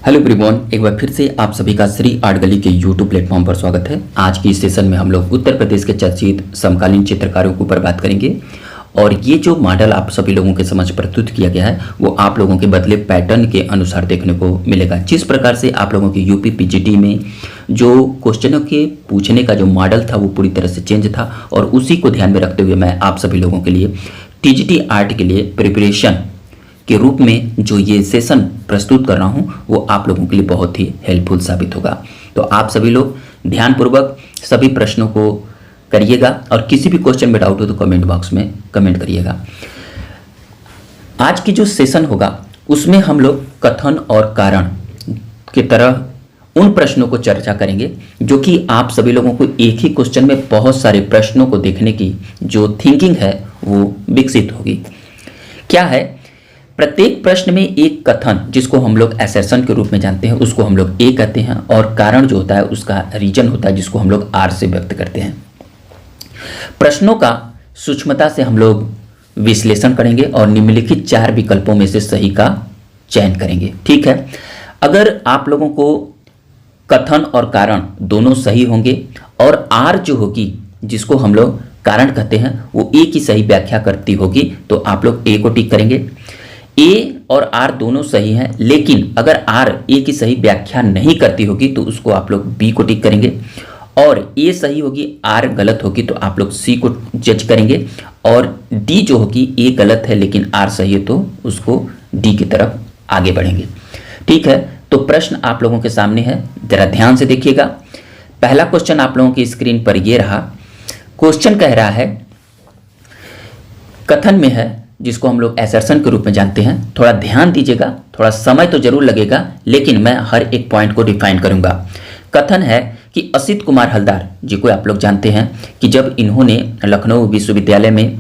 Hello everyone, एक बार फिर से आप सभी का श्री आर्ट गली के यूट्यूब प्लेटफॉर्म पर स्वागत है। आज की इस सेशन में हम लोग उत्तर प्रदेश के चर्चित समकालीन चित्रकारों के ऊपर बात करेंगे और ये जो मॉडल आप सभी लोगों के समझ प्रस्तुत किया गया है वो आप लोगों के बदले पैटर्न के अनुसार देखने को मिलेगा। जिस प्रकार से आप लोगों के यूपी पीजीटी में जो क्वेश्चनों के पूछने का जो मॉडल था वो पूरी तरह से चेंज था और उसी को ध्यान में रखते हुए मैं आप सभी लोगों के लिए टीजीटी आर्ट के लिए प्रिपरेशन के रूप में जो ये सेशन प्रस्तुत कर रहा हूँ वो आप लोगों के लिए बहुत ही हेल्पफुल साबित होगा। तो आप सभी लोग ध्यानपूर्वक सभी प्रश्नों को करिएगा और किसी भी क्वेश्चन में डाउट हो तो कमेंट बॉक्स में कमेंट करिएगा। आज की जो सेशन होगा उसमें हम लोग कथन और कारण की तरह उन प्रश्नों को चर्चा करेंगे जो कि आप सभी लोगों को एक ही क्वेश्चन में बहुत सारे प्रश्नों को देखने की जो थिंकिंग है वो विकसित होगी। क्या है, प्रत्येक प्रश्न में एक कथन जिसको हम लोग असर्शन के रूप में जानते हैं उसको हम लोग ए कहते हैं और कारण जो होता है उसका रीजन होता है जिसको हम लोग आर से व्यक्त करते हैं। प्रश्नों का सूक्ष्मता से हम लोग विश्लेषण करेंगे और निम्नलिखित 4 विकल्पों में से सही का चयन करेंगे। ठीक है, अगर आप लोगों को कथन और कारण दोनों सही होंगे और आर जो होगी जिसको हम लोग कारण कहते हैं वो ए की सही व्याख्या करती होगी तो आप लोग ए को टिक करेंगे। ए और आर दोनों सही हैं, लेकिन अगर आर ए की सही व्याख्या नहीं करती होगी तो उसको आप लोग बी को टिक करेंगे और ए सही होगी आर गलत होगी तो आप लोग सी को जज करेंगे और डी जो होगी ए गलत है लेकिन आर सही है तो उसको डी की तरफ आगे बढ़ेंगे। ठीक है, तो प्रश्न आप लोगों के सामने है, जरा ध्यान से देखिएगा। पहला क्वेश्चन आप लोगों की स्क्रीन पर ये रहा। क्वेश्चन कह रहा है, कथन में है जिसको हम लोग असर्शन के रूप में जानते हैं। थोड़ा ध्यान दीजिएगा, थोड़ा समय तो जरूर लगेगा लेकिन मैं हर एक पॉइंट को डिफाइन करूंगा। कथन है कि असित कुमार हलदार जी को आप लोग जानते हैं कि जब इन्होंने लखनऊ विश्वविद्यालय में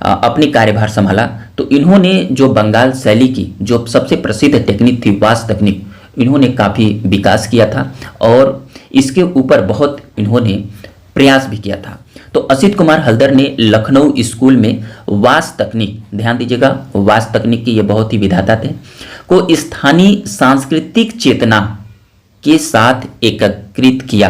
अपनी कार्यभार संभाला तो इन्होंने जो बंगाल शैली की जो सबसे प्रसिद्ध टेक्निक थी वास तकनीक, इन्होंने काफ़ी विकास किया था और इसके ऊपर बहुत इन्होंने प्रयास भी किया था। तो असित कुमार हलदर ने लखनऊ स्कूल में वास तकनीक, ध्यान दीजिएगा, वास तकनीक की ये बहुत ही विधाता थे, को स्थानीय सांस्कृतिक चेतना के साथ एकीकृत किया।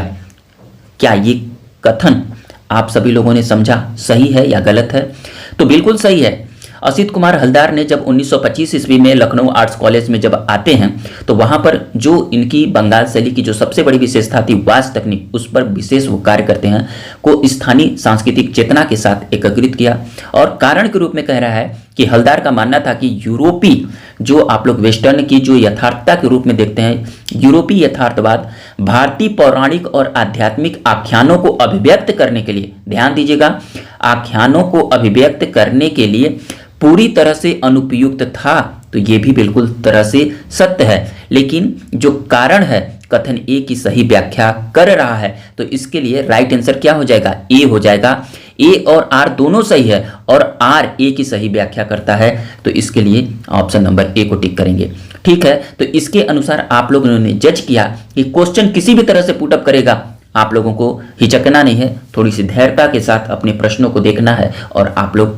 क्या ये कथन आप सभी लोगों ने समझा सही है या गलत है? तो बिल्कुल सही है। असित कुमार हलदार ने जब 1925 ईस्वी में लखनऊ आर्ट्स कॉलेज में जब आते हैं तो वहां पर जो इनकी बंगाल शैली की जो सबसे बड़ी विशेषता थी वास तकनीक, उस पर विशेष वो कार्य करते हैं, को स्थानीय सांस्कृतिक चेतना के साथ एकीकृत किया। और कारण के रूप में कह रहा है कि हलदार का मानना था कि यूरोपी जो आप लोग वेस्टर्न की जो यथार्थता के रूप में देखते हैं, यूरोपीय यथार्थवाद भारतीय पौराणिक और आध्यात्मिक आख्यानों को अभिव्यक्त करने के लिए, ध्यान दीजिएगा, आख्यानों को अभिव्यक्त करने के लिए पूरी तरह से अनुपयुक्त था। तो ये भी बिल्कुल तरह से सत्य है, लेकिन जो कारण है कथन ए की सही व्याख्या कर रहा है तो इसके लिए राइट आंसर क्या हो जाएगा? ए हो जाएगा। ए और आर दोनों सही है और आर ए की सही व्याख्या करता है तो इसके लिए ऑप्शन नंबर ए को टिक करेंगे। ठीक है, तो इसके अनुसार आप लोगों ने जज किया कि क्वेश्चन किसी भी तरह से पुटअप करेगा, आप लोगों को हिचकना नहीं है, थोड़ी सी धैर्यता के साथ अपने प्रश्नों को देखना है और आप लोग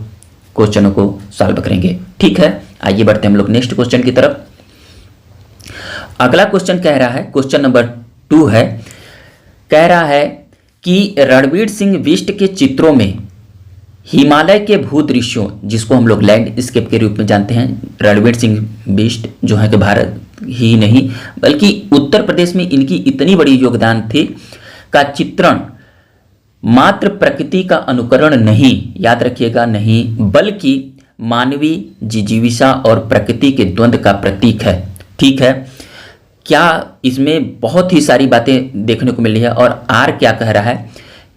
क्वेश्चनों को सॉल्व करेंगे। ठीक है, आइए बढ़ते हैं हम लोग नेक्स्ट क्वेश्चन की तरफ। अगला क्वेश्चन कह रहा है, क्वेश्चन नंबर 2 है, कह रहा है कि रणवीर सिंह बिष्ट के चित्रों में हिमालय के भूदृश्यों, जिसको हम लोग लैंडस्केप के रूप में जानते हैं, रणवीर सिंह बिष्ट जो है कि भारत ही नहीं बल्कि उत्तर प्रदेश में इनकी इतनी बड़ी योगदान थी का चित्रण मात्र प्रकृति का अनुकरण नहीं, याद रखिएगा, नहीं, बल्कि मानवीय जिजीविषा और प्रकृति के द्वंद्व का प्रतीक है। ठीक है, क्या इसमें बहुत ही सारी बातें देखने को मिल रही है। और आर क्या कह रहा है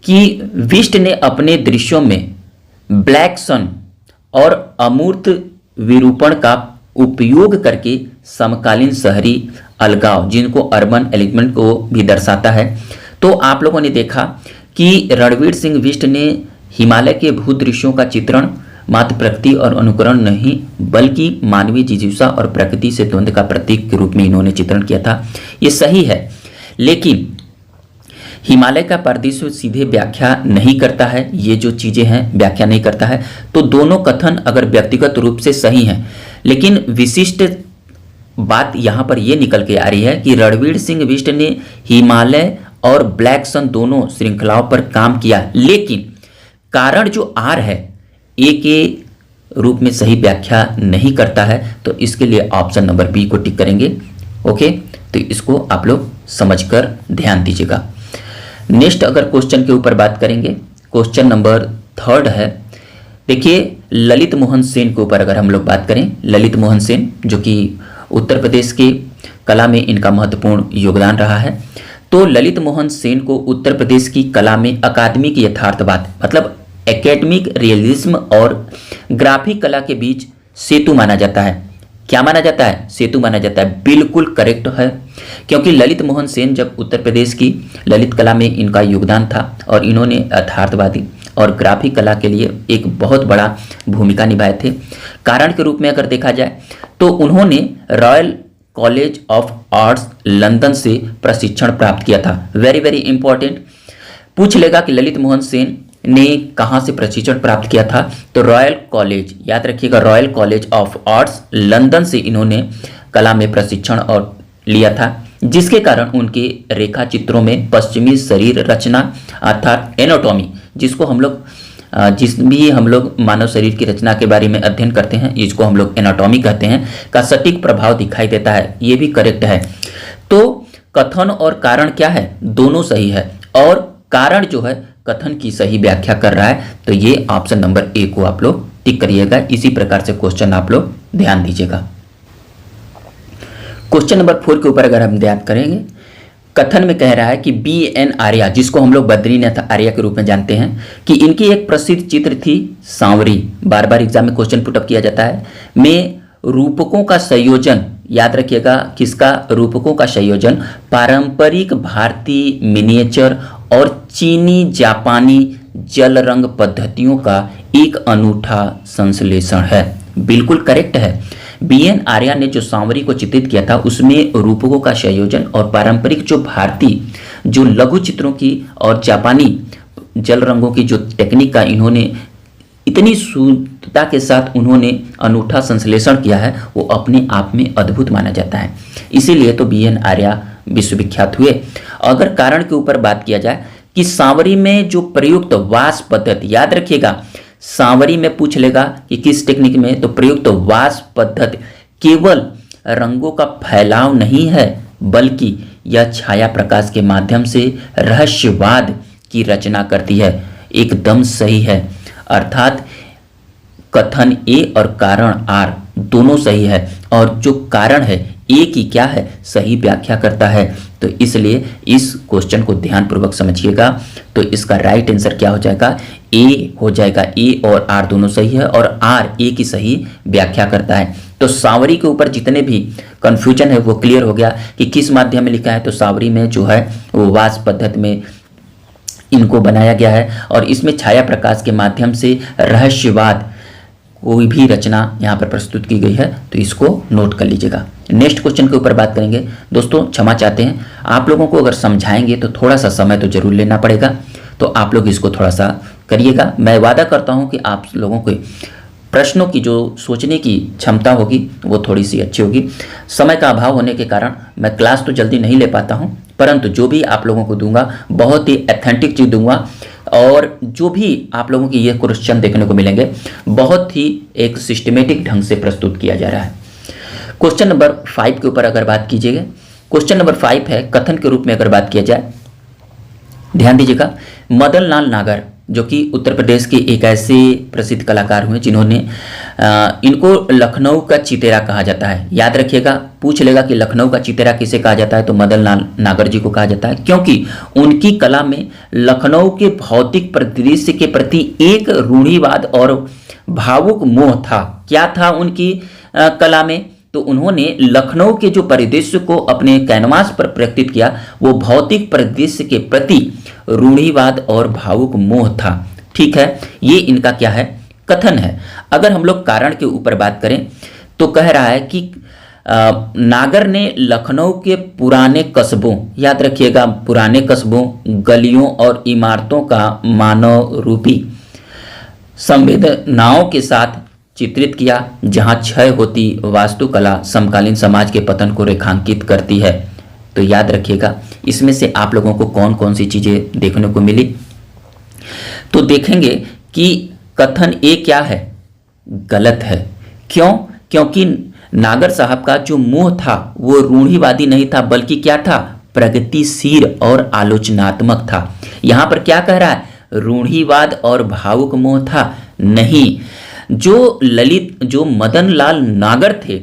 कि बिष्ट ने अपने दृश्यों में ब्लैक सन और अमूर्त विरूपण का उपयोग करके समकालीन शहरी अलगाव, जिनको अर्बन एलिमेंट को भी दर्शाता है। तो आप लोगों ने देखा कि रणवीर सिंह बिष्ट ने हिमालय के भूदृश्यों का चित्रण मात्र प्रकृति और अनुकरण नहीं बल्कि मानवीय जिजीविषा और प्रकृति से द्वंद्व का प्रतीक के रूप में इन्होंने चित्रण किया था। ये सही है, लेकिन हिमालय का परिदृश्य सीधे व्याख्या नहीं करता है, ये जो चीजें हैं व्याख्या नहीं करता है। तो दोनों कथन अगर व्यक्तिगत रूप से सही हैं लेकिन विशिष्ट बात यहाँ पर ये निकल के आ रही है कि रणवीर सिंह बिष्ट ने हिमालय और ब्लैक सन दोनों श्रृंखलाओं पर काम किया, लेकिन कारण जो आर है ए के रूप में सही व्याख्या नहीं करता है, तो इसके लिए ऑप्शन नंबर बी को टिक करेंगे। ओके, तो इसको आप लोग समझकर ध्यान दीजिएगा। नेक्स्ट अगर क्वेश्चन के ऊपर बात करेंगे, क्वेश्चन नंबर 3 है। देखिए, ललित मोहन सेन के ऊपर अगर हम लोग बात करें, ललित मोहन सेन जो कि उत्तर प्रदेश के कला में इनका महत्वपूर्ण योगदान रहा है, तो ललित मोहन सेन को उत्तर प्रदेश की कला में अकादमिक यथार्थवाद मतलब एकेडमिक रियलिज्म और ग्राफिक कला के बीच सेतु माना जाता है। क्या माना जाता है? सेतु माना जाता है। बिल्कुल करेक्ट है, क्योंकि ललित मोहन सेन जब उत्तर प्रदेश की ललित कला में इनका योगदान था और इन्होंने यथार्थवादी और ग्राफिक कला के लिए एक बहुत बड़ा भूमिका निभाए थे। कारण के रूप में अगर देखा जाए तो उन्होंने royal college of arts London से प्रशिक्षण प्राप्त किया था। वेरी वेरी इंपॉर्टेंट, पूछ लेगा कि ललित मोहन सेन ने कहाँ से प्रशिक्षण प्राप्त किया था, तो रॉयल कॉलेज, याद रखिएगा, royal college of arts London से इन्होंने कला में प्रशिक्षण और लिया था, जिसके कारण उनके रेखा चित्रों में पश्चिमी शरीर रचना अर्थात एनाटॉमी, जिसको हम लोग जिस भी हम लोग मानव शरीर की रचना के बारे में अध्ययन करते हैं, इसको हम लोग एनाटॉमी कहते हैं, का सटीक प्रभाव दिखाई देता है। ये भी करेक्ट है। तो कथन और कारण क्या है? दोनों सही है, और कारण जो है कथन की सही व्याख्या कर रहा है, तो ये ऑप्शन नंबर ए को आप लोग टिक करिएगा। इसी प्रकार से क्वेश्चन आप लोग ध्यान दीजिएगा। क्वेश्चन नंबर 4 के ऊपर अगर हम ध्यान करेंगे, कथन में कह रहा है कि BN आर्या, जिसको हम लोग बद्रीनाथ आर्या के रूप में जानते हैं, कि इनकी एक प्रसिद्ध चित्र थी सांवरी, बार बार एग्जाम में क्वेश्चन पुटअप किया जाता है, में रूपकों का संयोजन, याद रखिएगा किसका? रूपकों का संयोजन पारंपरिक भारतीय मिनिएचर और चीनी जापानी जल रंग पद्धतियों का एक अनूठा संश्लेषण है। बिल्कुल करेक्ट है। BN आर्या ने जो सांवरी को चित्रित किया था उसमें रूपकों का संयोजन और पारंपरिक जो भारतीय जो लघु चित्रों की और जापानी जल रंगों की जो टेक्निक का इन्होंने इतनी शुद्धता के साथ उन्होंने अनूठा संश्लेषण किया है, वो अपने आप में अद्भुत माना जाता है। इसीलिए तो BN आर्या विश्वविख्यात हुए। अगर कारण के ऊपर बात किया जाए कि सांवरी में जो प्रयुक्त वाष्प पद्धति, याद रखिएगा सांवरी में पूछ लेगा कि किस टेक्निक में, तो प्रयुक्त वाष्प पद्धति केवल रंगों का फैलाव नहीं है, बल्कि यह छाया प्रकाश के माध्यम से रहस्यवाद की रचना करती है। एकदम सही है, अर्थात कथन ए और कारण आर दोनों सही है, और जो कारण है ए की क्या है? सही व्याख्या करता है। तो इसलिए इस क्वेश्चन को ध्यानपूर्वक समझिएगा। तो इसका राइट आंसर क्या हो जाएगा? ए हो जाएगा। ए और आर दोनों सही है, और आर ए की सही व्याख्या करता है। तो सांवरी के ऊपर जितने भी कंफ्यूजन है वो क्लियर हो गया कि किस माध्यम में लिखा है। तो सांवरी में जो है वो वाष्प पद्धति में इनको बनाया गया है, और इसमें छाया प्रकाश के माध्यम से रहस्यवाद कोई भी रचना यहाँ पर प्रस्तुत की गई है। तो इसको नोट कर लीजिएगा। नेक्स्ट क्वेश्चन के ऊपर बात करेंगे। दोस्तों क्षमा चाहते हैं, आप लोगों को अगर समझाएंगे तो थोड़ा सा समय तो जरूर लेना पड़ेगा, तो आप लोग इसको थोड़ा सा करिएगा। मैं वादा करता हूँ कि आप लोगों के प्रश्नों की जो सोचने की क्षमता होगी वो थोड़ी सी अच्छी होगी। समय का अभाव होने के कारण मैं क्लास तो जल्दी नहीं ले पाता हूँ, परंतु जो भी आप लोगों को दूंगा बहुत ही ऑथेंटिक चीज़ दूंगा, और जो भी आप लोगों की ये क्वेश्चन देखने को मिलेंगे बहुत ही एक सिस्टमेटिक ढंग से प्रस्तुत किया जा रहा है। क्वेश्चन नंबर 5 के ऊपर अगर बात कीजिएगा, क्वेश्चन नंबर 5 है कथन के रूप में अगर बात किया जाए, ध्यान दीजिएगा। मदन लाल नागर जो कि उत्तर प्रदेश के एक ऐसे प्रसिद्ध कलाकार हुए जिन्होंने इनको लखनऊ का चितेरा कहा जाता है। याद रखिएगा, पूछ लेगा कि लखनऊ का चितेरा किसे कहा जाता है, तो मदन लाल नागर जी को कहा जाता है, क्योंकि उनकी कला में लखनऊ के भौतिक परिदृश्य के प्रति एक रूढ़िवाद और भावुक मोह था। क्या था उनकी कला में? तो उन्होंने लखनऊ के जो परिदृश्य को अपने कैनवास पर प्रकटित किया, वो भौतिक परिदृश्य के प्रति रूढ़िवाद और भावुक मोह था। ठीक है, ये इनका क्या है? कथन है। अगर हम लोग कारण के ऊपर बात करें तो कह रहा है कि नागर ने लखनऊ के पुराने कस्बों, याद रखिएगा पुराने कस्बों, गलियों और इमारतों का मानव रूपी संवेदनाओं के साथ चित्रित किया जहां क्षय होती वास्तुकला समकालीन समाज के पतन को रेखांकित करती है। तो याद रखिएगा इसमें से आप लोगों को कौन कौन सी चीजें देखने को मिली। तो देखेंगे कि कथन ए क्या है, गलत है। क्यों? क्योंकि नागर साहब का जो मुंह था वो रूढ़िवादी नहीं था, बल्कि क्या था, प्रगतिशील और आलोचनात्मक था। यहां पर क्या कह रहा है, रूढ़िवाद और भावुक मुंह था? नहीं। जो मदन लाल नागर थे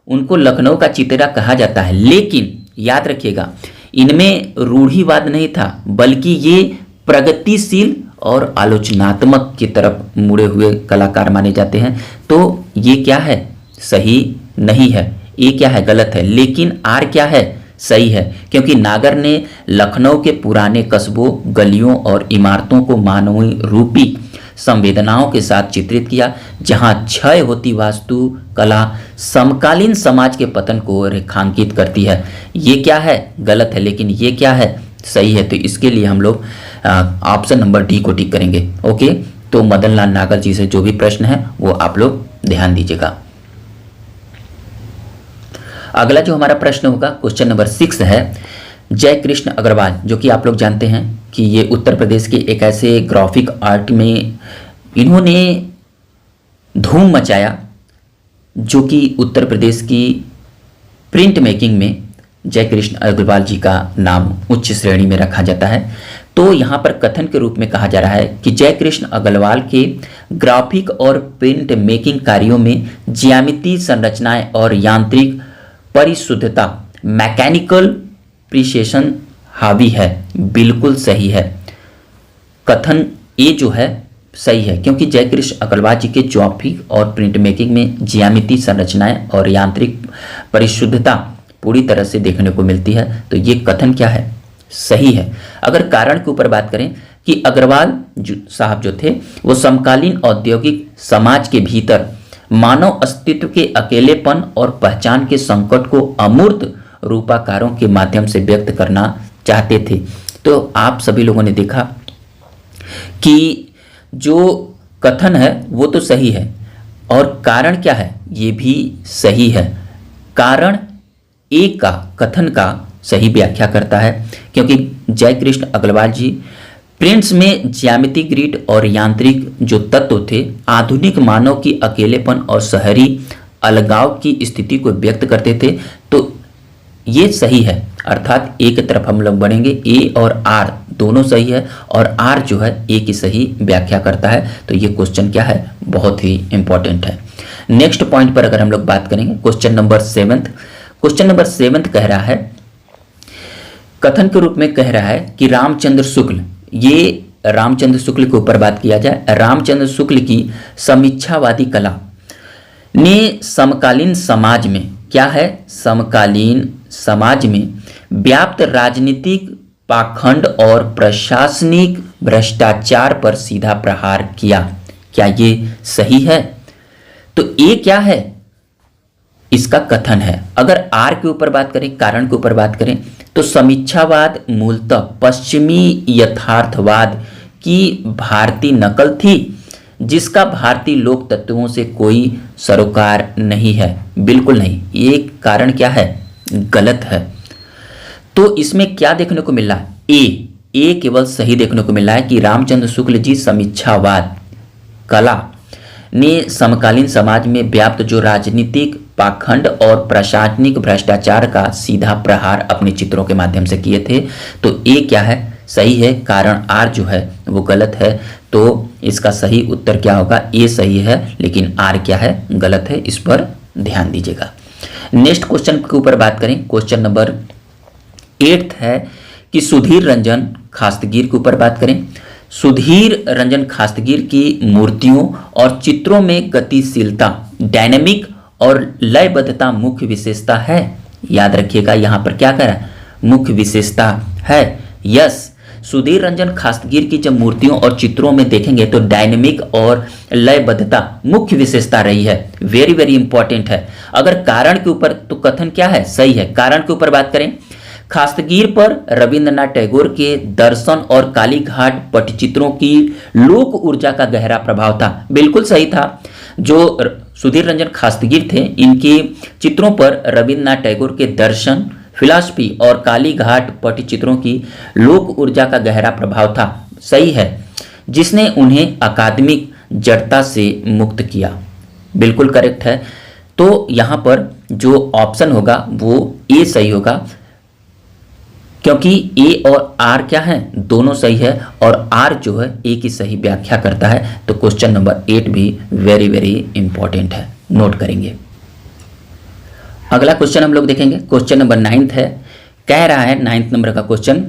उनको लखनऊ का चितरा कहा जाता है, लेकिन याद रखिएगा इनमें रूढ़िवाद नहीं था, बल्कि ये प्रगतिशील और आलोचनात्मक की तरफ मुड़े हुए कलाकार माने जाते हैं। तो ये क्या है, सही नहीं है। ये क्या है, गलत है। लेकिन आर क्या है, सही है, क्योंकि नागर ने लखनऊ के पुराने कस्बों, गलियों और इमारतों को मानवीय रूपी संवेदनाओं के साथ चित्रित किया, जहां क्षय होती वास्तु कला समकालीन समाज के पतन को रेखांकित करती है। ये क्या है, गलत है, लेकिन ये क्या है, सही है। तो इसके लिए हम लोग ऑप्शन नंबर डी को टिक करेंगे। ओके, तो मदन लाल नागर जी से जो भी प्रश्न है वो आप लोग ध्यान दीजिएगा। अगला जो हमारा प्रश्न होगा क्वेश्चन नंबर 6 है, जय कृष्ण अग्रवाल, जो कि आप लोग जानते हैं कि ये उत्तर प्रदेश के एक ऐसे ग्राफिक आर्ट में इन्होंने धूम मचाया, जो कि उत्तर प्रदेश की प्रिंट मेकिंग में जय कृष्ण अग्रवाल जी का नाम उच्च श्रेणी में रखा जाता है। तो यहाँ पर कथन के रूप में कहा जा रहा है कि जय कृष्ण अग्रवाल के ग्राफिक और प्रिंट मेकिंग कार्यों में ज्यामितीय संरचनाएं और यांत्रिक परिशुद्धता, मैकेनिकल प्रिसिशन हावी है। बिल्कुल सही है, कथन ए जो है सही है, क्योंकि जय कृष्ण अग्रवाल जी के ग्राफिक और प्रिंट मेकिंग में ज्यामितीय संरचनाएं और यांत्रिक परिशुद्धता पूरी तरह से देखने को मिलती है। तो ये कथन क्या है, सही है। अगर कारण के ऊपर बात करें कि अग्रवाल साहब जो थे वो समकालीन औद्योगिक समाज के भीतर मानव अस्तित्व के अकेलेपन और पहचान के संकट को अमूर्त रूपाकारों के माध्यम से व्यक्त करना चाहते थे। तो आप सभी लोगों ने देखा कि जो कथन है वो तो सही है, और कारण क्या है, ये भी सही है। कारण ए का, कथन का सही व्याख्या करता है, क्योंकि जय कृष्ण अग्रवाल जी प्रिंट्स में ज्यामिति ग्रिड और यांत्रिक जो तत्व थे आधुनिक मानव की अकेलेपन और शहरी अलगाव की स्थिति को व्यक्त करते थे। तो ये सही है, अर्थात ए की तरफ हम लोग बढ़ेंगे। ए और आर दोनों सही है, और आर जो है ए की सही व्याख्या करता है। तो ये क्वेश्चन क्या है, बहुत ही इंपॉर्टेंट है। नेक्स्ट पॉइंट पर अगर हम लोग बात करेंगे, क्वेश्चन नंबर 7। क्वेश्चन नंबर 7 कह रहा है, कथन के रूप में कह रहा है कि रामचंद्र शुक्ल, ये रामचंद्र शुक्ल के ऊपर बात किया जाए। रामचंद्र शुक्ल की समीक्षावादी कला ने समकालीन समाज में, क्या है, समकालीन समाज में व्याप्त राजनीतिक पाखंड और प्रशासनिक भ्रष्टाचार पर सीधा प्रहार किया। क्या ये सही है? तो ये क्या है, इसका कथन है। अगर आर के ऊपर बात करें, कारण के ऊपर बात करें, तो समीक्षावाद मूलतः पश्चिमी यथार्थवाद की भारतीय नकल थी, जिसका भारतीय लोक तत्वों से कोई सरोकार नहीं है। बिल्कुल नहीं, ये कारण क्या है, गलत है। तो इसमें क्या देखने को मिल रहा है, ए केवल सही देखने को मिल रहा है कि रामचंद्र शुक्ल जी समीक्षावाद कला ने समकालीन समाज में व्याप्त जो राजनीतिक पाखंड और प्रशासनिक भ्रष्टाचार का सीधा प्रहार अपने चित्रों के माध्यम से किए थे। तो ए क्या है, सही है। कारण आर जो है वो गलत है। तो इसका सही उत्तर क्या होगा, ए सही है, लेकिन आर क्या है, गलत है। इस पर ध्यान दीजिएगा। नेक्स्ट क्वेश्चन के ऊपर बात करें, क्वेश्चन नंबर 8 है कि सुधीर रंजन खास्तगीर के ऊपर बात करें। सुधीर रंजन खास्तगीर की मूर्तियों और चित्रों में गतिशीलता, डायनेमिक और लयबद्धता मुख्य विशेषता है। याद रखिएगा यहाँ पर क्या कह रहा है, मुख्य विशेषता है। यस, सुधीर रंजन खास्तगीर की जब मूर्तियों और चित्रों में देखेंगे तो डायनेमिक और लयबद्धता मुख्य विशेषता रही है। वेरी वेरी इंपॉर्टेंट है। अगर कारण के ऊपर, तो कथन क्या है, सही है। कारण के ऊपर बात करें, खास्तगीर पर रविंद्रनाथ टैगोर के दर्शन और कालीघाट पटचित्रों की लोक ऊर्जा का गहरा प्रभाव था। बिल्कुल सही था। सुधीर रंजन खास्तीगिर थे, इनके चित्रों पर रविन्द्रनाथ टैगोर के दर्शन, फिलॉसफी और काली घाट पट्टचित्रों की लोक ऊर्जा का गहरा प्रभाव था। सही है, जिसने उन्हें अकादमिक जड़ता से मुक्त किया। बिल्कुल करेक्ट है। तो यहाँ पर जो ऑप्शन होगा वो ए सही होगा, क्योंकि ए और आर क्या है, दोनों सही है और आर जो है ए की सही व्याख्या करता है। तो क्वेश्चन नंबर 8 भी वेरी वेरी इंपॉर्टेंट है, नोट करेंगे। अगला क्वेश्चन हम लोग देखेंगे, क्वेश्चन नंबर 9 है। कह रहा है 9 नंबर का क्वेश्चन,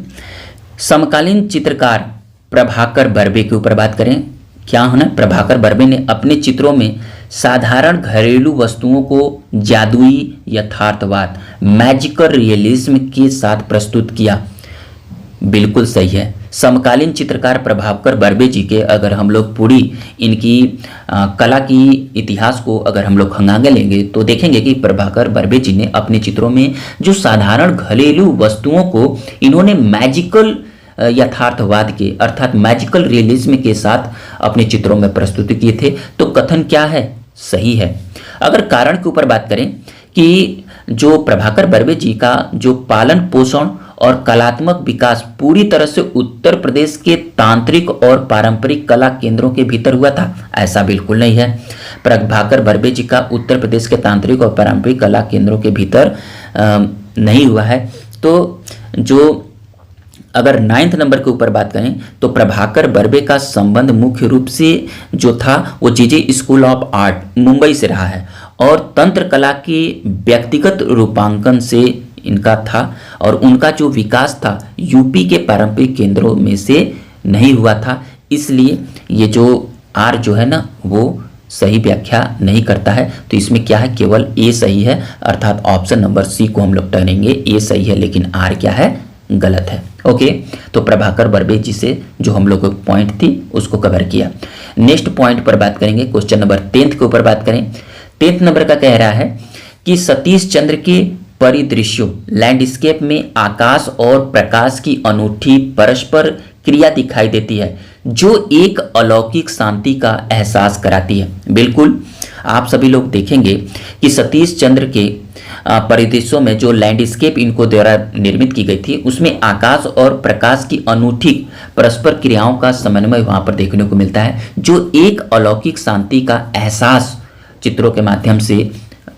समकालीन चित्रकार प्रभाकर बर्वे के ऊपर बात करें। क्या होना, प्रभाकर बर्वे ने अपने चित्रों में साधारण घरेलू वस्तुओं को जादुई यथार्थवाद, मैजिकल रियलिज्म के साथ प्रस्तुत किया। बिल्कुल सही है। समकालीन चित्रकार प्रभाकर बर्वे जी के अगर हम लोग पूरी इनकी कला की इतिहास को अगर हम लोग खंगाले लेंगे तो देखेंगे कि प्रभाकर बर्वे जी ने अपने चित्रों में जो साधारण घरेलू वस्तुओं को इन्होंने मैजिकल यथार्थवाद के अर्थात मैजिकल रियलिज्म के साथ अपने चित्रों में प्रस्तुत किए थे। तो कथन क्या है, सही है। अगर कारण के ऊपर बात करें कि जो प्रभाकर बर्वे जी का जो पालन पोषण और कलात्मक विकास पूरी तरह से उत्तर प्रदेश के तांत्रिक और पारंपरिक कला केंद्रों के भीतर हुआ था, ऐसा बिल्कुल नहीं है। प्रभाकर बर्वे जी का उत्तर प्रदेश के तांत्रिक और पारंपरिक कला केंद्रों के भीतर नहीं हुआ है। तो जो अगर 9 नंबर के ऊपर बात करें तो प्रभाकर बर्वे का संबंध मुख्य रूप से जो था वो JJ school of art Mumbai से रहा है और तंत्र कला के व्यक्तिगत रूपांकन से इनका था और उनका जो विकास था यूपी के पारंपरिक केंद्रों में से नहीं हुआ था। इसलिए ये जो आर जो है ना वो सही व्याख्या नहीं करता है। तो इसमें क्या है, केवल ए सही है, अर्थात ऑप्शन नंबर सी को हम लोग टहरेंगे, ए सही है लेकिन आर क्या है, गलत है। ओके, तो प्रभाकर बर्वे जी से जो हम लोग पॉइंट थी उसको कवर किया। नेक्स्ट पॉइंट पर बात करेंगे, क्वेश्चन नंबर 10 के ऊपर बात करें। 10 नंबर का कह रहा है कि सतीश चंद्र के परिदृश्यों लैंडस्केप में आकाश और प्रकाश की अनूठी परस्पर क्रिया दिखाई देती है जो एक अलौकिक शांति का एहसास कराती है। बिल्कुल, आप सभी लोग देखेंगे कि सतीश चंद्र के परिदृश्यों में जो लैंडस्केप इनको द्वारा निर्मित की गई थी उसमें आकाश और प्रकाश की अनूठी परस्पर क्रियाओं का समन्वय वहां पर देखने को मिलता है जो एक अलौकिक शांति का एहसास चित्रों के माध्यम से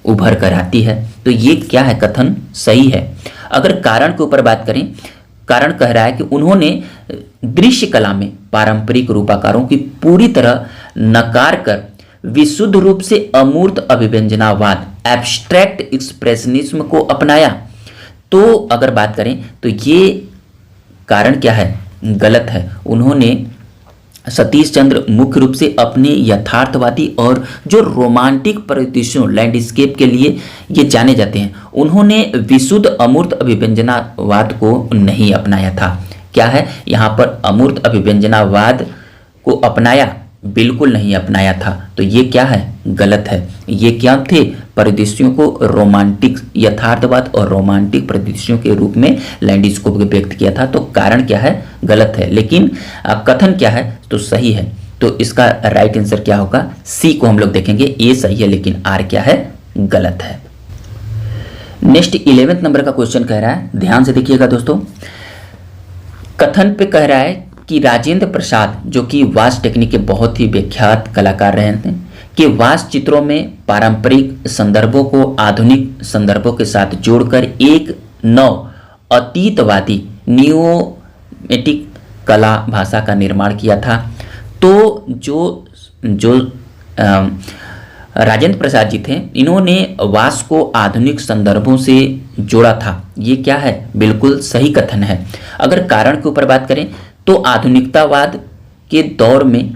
उभर कर आती है। तो ये क्या है, कथन सही है। अगर कारण के ऊपर बात करें, कारण कह रहा है कि उन्होंने दृश्य कला में पारंपरिक रूपाकारों की पूरी तरह नकार कर विशुद्ध रूप से अमूर्त अभिव्यंजनावाद एब्स्ट्रैक्ट एक्सप्रेशनिज्म को अपनाया। तो अगर बात करें तो ये कारण क्या है, गलत है। उन्होंने सतीश चंद्र मुख्य रूप से अपने यथार्थवादी और जो रोमांटिक परिदृश्यों लैंडस्केप के लिए ये जाने जाते हैं, उन्होंने विशुद्ध अमूर्त अभिव्यंजनावाद को नहीं अपनाया था। क्या है यहाँ पर, अमूर्त अभिव्यंजनावाद को अपनाया, बिल्कुल नहीं अपनाया था। तो ये क्या है, गलत है। ये क्या थे, परिदृश्यों को रोमांटिक यथार्थवाद और रोमांटिक परिदृश्यों के रूप में लैंडस्केप को व्यक्त किया था। तो कारण क्या है, गलत है, लेकिन कथन क्या है तो सही है। तो इसका राइट आंसर क्या होगा, सी को हम लोग देखेंगे, ए सही है लेकिन आर क्या है, गलत है। नेक्स्ट 11 नंबर का क्वेश्चन कह रहा है, ध्यान से देखिएगा दोस्तों। कथन पे कह रहा है कि राजेंद्र प्रसाद जो कि वास टेक्निक के बहुत ही विख्यात कलाकार रहे थे कि वास चित्रों में पारंपरिक संदर्भों को आधुनिक संदर्भों के साथ जोड़कर एक नव अतीतवादी नियोमेटिक कला भाषा का निर्माण किया था। तो जो राजेंद्र प्रसाद जी थे, इन्होंने वास को आधुनिक संदर्भों से जोड़ा था। ये क्या है, बिल्कुल सही कथन है। अगर कारण के ऊपर बात करें तो आधुनिकतावाद के दौर में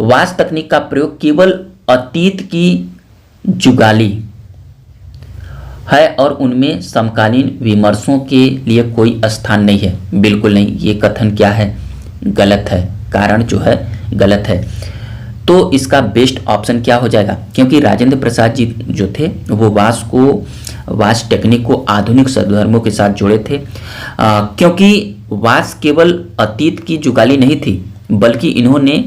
वास तकनीक का प्रयोग केवल अतीत की जुगाली है और उनमें समकालीन विमर्शों के लिए कोई स्थान नहीं है। बिल्कुल नहीं, ये कथन क्या है, गलत है। कारण जो है गलत है। तो इसका बेस्ट ऑप्शन क्या हो जाएगा, क्योंकि राजेंद्र प्रसाद जी जो थे वो वास टेक्निक को आधुनिक संदर्भों के साथ जोड़े थे, क्योंकि वास केवल अतीत की जुगाली नहीं थी बल्कि इन्होंने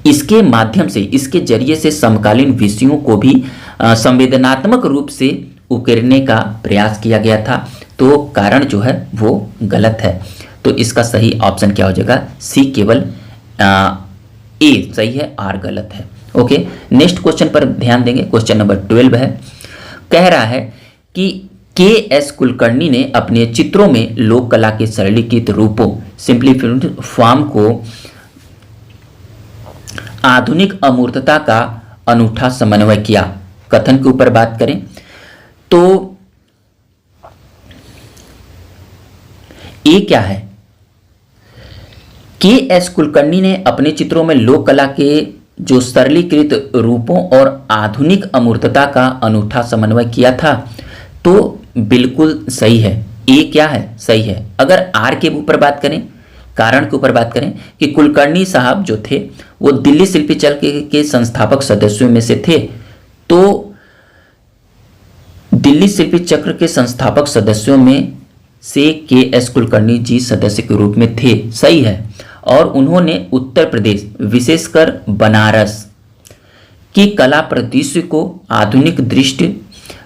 इसके माध्यम से, इसके जरिए से समकालीन विषयों को भी संवेदनात्मक रूप से उकेरने का प्रयास किया गया था। तो कारण जो है वो गलत है। तो इसका सही ऑप्शन क्या हो जाएगा? सी, केवल ए सही है, आर गलत है। ओके, नेक्स्ट क्वेश्चन पर ध्यान देंगे। क्वेश्चन नंबर 12 है, कह रहा है कि के.एस. कुलकर्णी ने अपने चित्रों में लोक कला के सरलीकृत रूपों, सिंप्लीफाइड फॉर्म को आधुनिक अमूर्तता का अनूठा समन्वय किया। कथन के ऊपर बात करें तो ये क्या है? के.एस. कुलकर्णी ने अपने चित्रों में लोक कला के जो सरलीकृत रूपों और आधुनिक अमूर्तता का अनूठा समन्वय किया था। तो बिल्कुल सही है, ए क्या है? सही है। अगर आर के ऊपर बात करें, कारण के ऊपर बात करें कि कुलकर्णी साहब जो थे वो दिल्ली शिल्पी चक्र के संस्थापक सदस्यों में से थे। तो दिल्ली शिल्पी चक्र के संस्थापक सदस्यों में से के.एस. कुलकर्णी जी सदस्य के रूप में थे, सही है। और उन्होंने उत्तर प्रदेश, विशेषकर बनारस की कला परिदृश्य को आधुनिक दृष्टि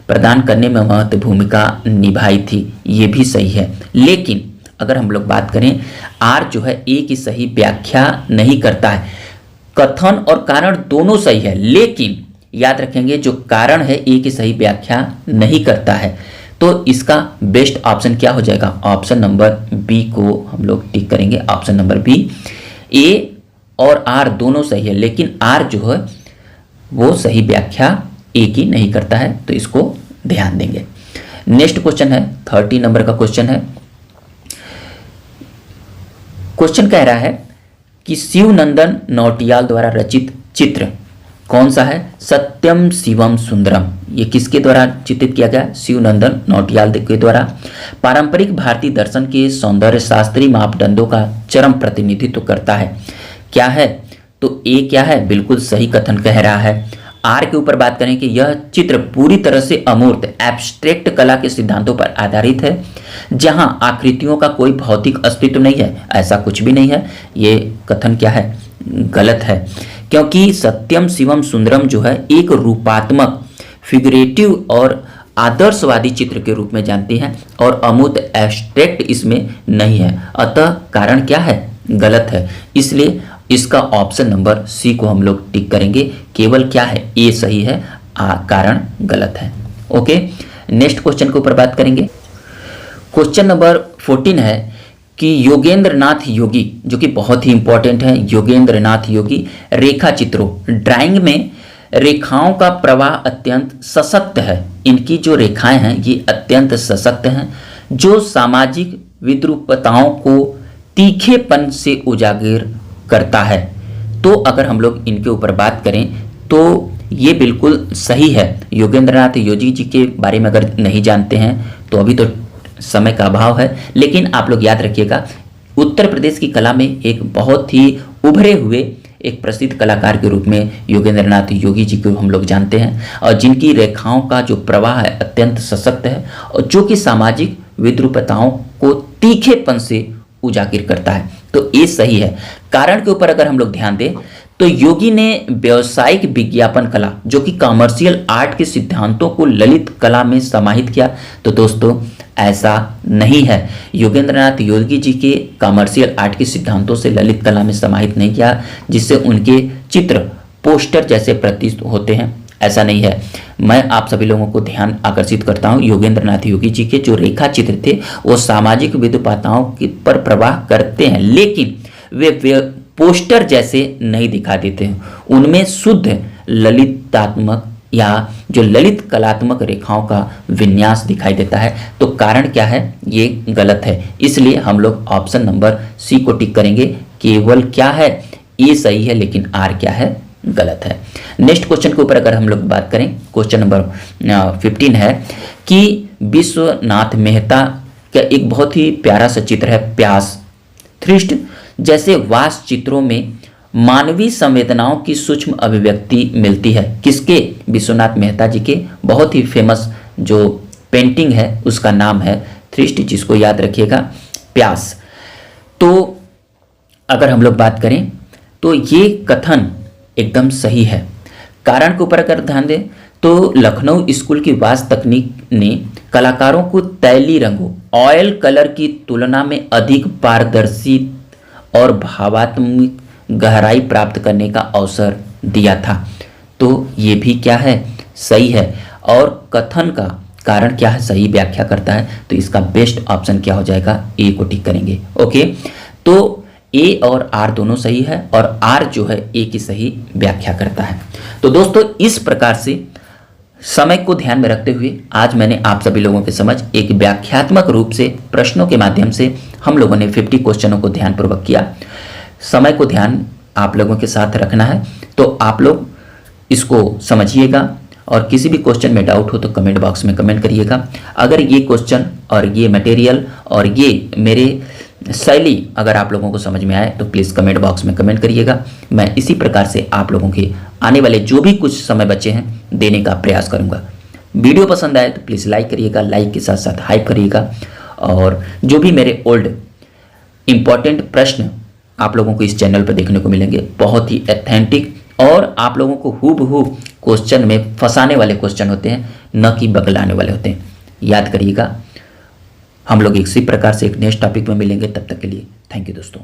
प्रदान करने में महत्वपूर्ण भूमिका निभाई थी, ये भी सही है। लेकिन अगर हम लोग बात करें, आर जो है ए की सही व्याख्या नहीं करता है। कथन और कारण दोनों सही है, लेकिन याद रखेंगे जो कारण है ए की सही व्याख्या नहीं करता है। तो इसका बेस्ट ऑप्शन क्या हो जाएगा? ऑप्शन नंबर बी को हम लोग टिक करेंगे। ऑप्शन नंबर बी, ए और आर दोनों सही है, लेकिन आर जो है वो सही व्याख्या ए की नहीं करता है, तो इसको ध्यान देंगे। नेक्स्ट क्वेश्चन है, 30 नंबर का क्वेश्चन है। क्वेश्चन कह रहा है कि शिवनंदन नौटियाल द्वारा रचित चित्र कौन सा है? सत्यम शिवम सुंदरम। ये किसके द्वारा चित्रित किया गया? शिवनंदन नौटियाल के द्वारा। पारंपरिक भारतीय दर्शन के सौंदर्य शास्त्रीय मापदंडों का चरम प्रतिनिधित्व करता है। क्या है? तो ए क्या है? बिल्कुल सही कथन कह रहा है। आर के ऊपर बात करें कि यह चित्र पूरी तरह से अमूर्त एब्स्ट्रैक्ट कला के सिद्धांतों पर आधारित है, जहां आकृतियों का कोई भौतिक अस्तित्व नहीं है, ऐसा कुछ भी नहीं है। ये कथन क्या है? गलत है, क्योंकि सत्यम शिवम सुंदरम जो है एक रूपात्मक, फिगरेटिव और आदर्शवादी चित्र के रूप में जानते हैं और अमूर्त एब्स्ट्रैक्ट इसमें नहीं है। अतः कारण क्या है? गलत है। इसलिए इसका ऑप्शन नंबर सी को हम लोग टिक करेंगे। केवल क्या है? ए सही है, कारण गलत है। ओके, नेक्स्ट क्वेश्चन के ऊपर बात करेंगे। क्वेश्चन नंबर 14 है कि योगेंद्र नाथ योगी, जो कि बहुत ही इंपॉर्टेंट है, योगेंद्र नाथ योगी रेखा चित्रों, ड्राइंग में रेखाओं का प्रवाह अत्यंत सशक्त है। इनकी जो रेखाएं हैं ये अत्यंत सशक्त हैं, जो सामाजिक विद्रूपताओं को तीखेपन से उजागर करता है। तो अगर हम लोग इनके ऊपर बात करें तो ये बिल्कुल सही है। योगेंद्र नाथ योगी जी के बारे में अगर नहीं जानते हैं तो अभी तो समय का अभाव है, लेकिन आप लोग याद रखिएगा, उत्तर प्रदेश की कला में एक बहुत ही उभरे हुए एक प्रसिद्ध कलाकार के रूप में योगेंद्र नाथ योगी जी को हम लोग जानते हैं, और जिनकी रेखाओं का जो प्रवाह है अत्यंत सशक्त है और जो कि सामाजिक विद्रूपताओं को तीखेपन से उजागर करता है। तो ये सही है। कारण के ऊपर अगर हम लोग ध्यान दें तो योगी ने व्यावसायिक विज्ञापन कला, जो कि कमर्शियल आर्ट के सिद्धांतों को ललित कला में समाहित किया। तो दोस्तों ऐसा नहीं है। योगेंद्र नाथ योगी जी के कमर्शियल आर्ट के सिद्धांतों से ललित कला में समाहित नहीं किया, जिससे उनके चित्र पोस्टर जैसे प्रतीत होते हैं, ऐसा नहीं है। मैं आप सभी लोगों को ध्यान आकर्षित करता हूं, योगेंद्र नाथ योगी जी के जो रेखा चित्र थे वो सामाजिक विद्रूपताओं पर प्रवाह करते हैं, लेकिन वे पोस्टर जैसे नहीं दिखा देते हैं। उनमें शुद्ध ललितात्मक या जो ललित कलात्मक रेखाओं का विन्यास दिखाई देता है। तो कारण क्या है? ये गलत है। इसलिए हम लोग ऑप्शन नंबर सी को टिक करेंगे। केवल क्या है? ए सही है, लेकिन आर क्या है? गलत है। नेक्स्ट क्वेश्चन के ऊपर अगर हम लोग बात करें, क्वेश्चन नंबर 15 है कि विश्वनाथ मेहता का एक बहुत ही प्यारा सा चित्र है प्यास, थ्रिस्ट जैसे वास चित्रों में मानवीय संवेदनाओं की सूक्ष्म अभिव्यक्ति मिलती है। किसके? विश्वनाथ मेहता जी के बहुत ही फेमस जो पेंटिंग है उसका नाम है थ्रिस्ट, जिसको याद रखिएगा, प्यास। तो अगर हम लोग बात करें तो ये कथन एकदम सही है। कारण के ऊपर अगर ध्यान दें तो लखनऊ स्कूल की वास तकनीक ने कलाकारों को तैली रंगों ऑयल कलर की तुलना में अधिक पारदर्शी और भावात्मक गहराई प्राप्त करने का अवसर दिया था। तो ये भी क्या है, सही है। और कथन का कारण क्या है, सही व्याख्या करता है। तो इसका बेस्ट ऑप्शन क्या हो जाएगा, ए को टिक करेंगे। ओके, तो ए और आर दोनों सही है और आर जो है ए की सही व्याख्या करता है। तो दोस्तों इस प्रकार से समय को ध्यान में रखते हुए आज मैंने आप सभी लोगों के समझ एक व्याख्यात्मक रूप से प्रश्नों के माध्यम से हम लोगों ने 50 क्वेश्चनों को ध्यानपूर्वक किया। समय को ध्यान आप लोगों के साथ रखना है, तो आप लोग इसको समझिएगा और किसी भी क्वेश्चन में डाउट हो तो कमेंट बॉक्स में कमेंट करिएगा। अगर ये क्वेश्चन और ये मटेरियल और ये मेरे शैली अगर आप लोगों को समझ में आए तो प्लीज़ कमेंट बॉक्स में कमेंट करिएगा। मैं इसी प्रकार से आप लोगों के आने वाले जो भी कुछ समय बचे हैं देने का प्रयास करूंगा। वीडियो पसंद आए तो प्लीज़ लाइक करिएगा, लाइक के साथ साथ हाइप करिएगा। और जो भी मेरे ओल्ड इम्पॉर्टेंट प्रश्न आप लोगों को इस चैनल पर देखने को मिलेंगे, बहुत ही ऑथेंटिक और आप लोगों को हूबहू क्वेश्चन में फंसाने वाले क्वेश्चन होते हैं, न कि बगलाने वाले होते हैं। याद करिएगा। हम लोग इसी प्रकार से एक नेक्स्ट टॉपिक में मिलेंगे। तब तक के लिए थैंक यू दोस्तों।